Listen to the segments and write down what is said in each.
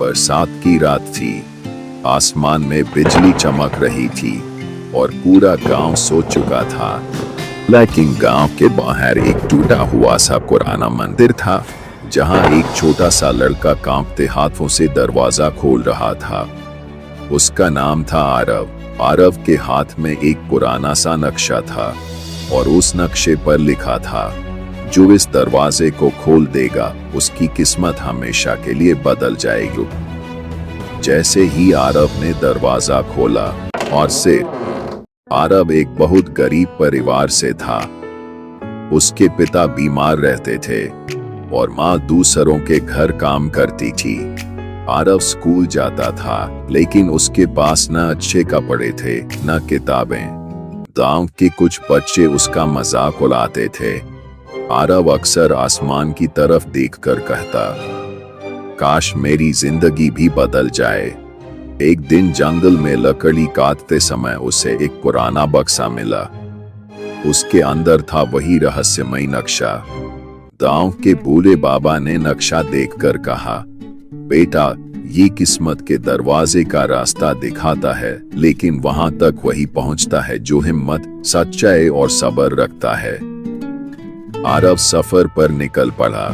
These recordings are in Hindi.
बरसात की रात थी। आसमान में बिजली चमक रही थी और पूरा गांव सो चुका था। लेकिन गांव के बाहर एक टूटा हुआ सा पुराना मंदिर था, जहां एक छोटा सा लड़का कांपते हाथों से दरवाजा खोल रहा था। उसका नाम था आरव। आरव के हाथ में एक पुराना सा नक्शा था और उस नक्शे पर लिखा था, जो इस दरवाजे को खोल देगा उसकी किस्मत हमेशा के लिए बदल जाएगी। जैसे ही आरव ने दरवाजा खोला और से आरव एक बहुत गरीब परिवार से था। उसके पिता बीमार रहते थे और माँ दूसरों के घर काम करती थी। आरव स्कूल जाता था, लेकिन उसके पास न अच्छे कपड़े थे न किताबें। गांव के कुछ बच्चे उसका मजाक उड़ाते थे। आरव अक्सर आसमान की तरफ देखकर कहता, काश मेरी जिंदगी भी बदल जाए। एक दिन जंगल में लकड़ी काटते समय उसे एक पुराना बक्सा मिला। उसके अंदर था वही रहस्यमय नक्शा। गांव के बूढ़े बाबा ने नक्शा देखकर कहा, बेटा, ये किस्मत के दरवाजे का रास्ता दिखाता है, लेकिन वहां तक वही पहुंचता है जो हिम्मत, सच्चाई और सब्र रखता है। आरव सफर पर निकल पड़ा।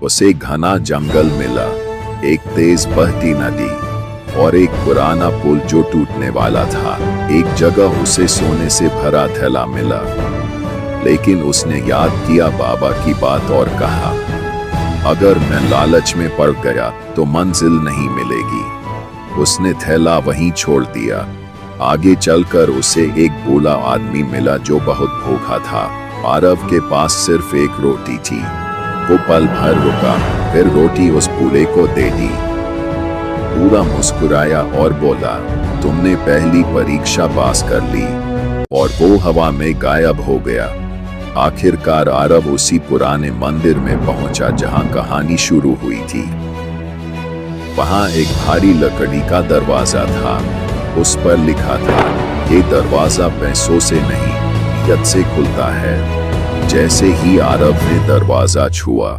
उसे घना जंगल मिला, एक तेज बहती नदी और एक पुराना पुल जो टूटने वाला था। एक जगह उसे सोने से भरा थैला मिला, लेकिन उसने याद किया बाबा की बात और कहा, अगर मैं लालच में पड़ गया तो मंजिल नहीं मिलेगी। उसने थैला वहीं छोड़ दिया। आगे चलकर उसे एक बूढ़ा आदमी मिला जो बहुत भूखा था। आरव के पास सिर्फ एक रोटी थी। वो पल भर रुका, फिर रोटी उस बूढ़े को दे दी। बूढ़ा मुस्कुराया और बोला, तुमने पहली परीक्षा पास कर ली। और वो हवा में गायब हो गया। आखिरकार आरव उसी पुराने मंदिर में पहुंचा जहां कहानी शुरू हुई थी। वहां एक भारी लकड़ी का दरवाजा था। उस पर लिखा था, ये दरवाजा पैसों से नहीं, नियत से खुलता है। जैसे ही आरव ने दरवाजा छुआ,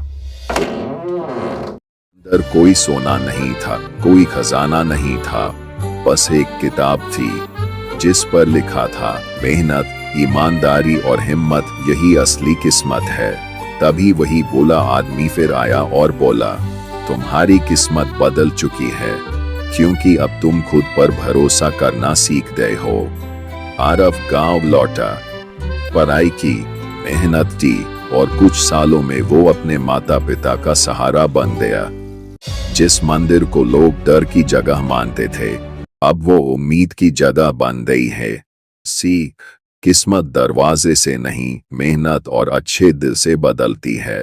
अंदर कोई सोना नहीं था, कोई खजाना नहीं था, बस एक किताब थी जिस पर लिखा था, मेहनत, ईमानदारी और हिम्मत यही असली किस्मत है। तभी वही बूढ़ा आदमी फिर आया और बोला, तुम्हारी किस्मत बदल चुकी है, क्योंकि अब तुम खुद पर भरोसा करना सीख गए हो। आरव गांव लौटा, पढ़ाई की, मेहनत की और कुछ सालों में वो अपने माता पिता का सहारा बन गया। जिस मंदिर को लोग डर की जगह मानते थे, अब वो उम्मीद की जगह बन गई है। सीख, किस्मत दरवाजे से नहीं, मेहनत और अच्छे दिल से बदलती है।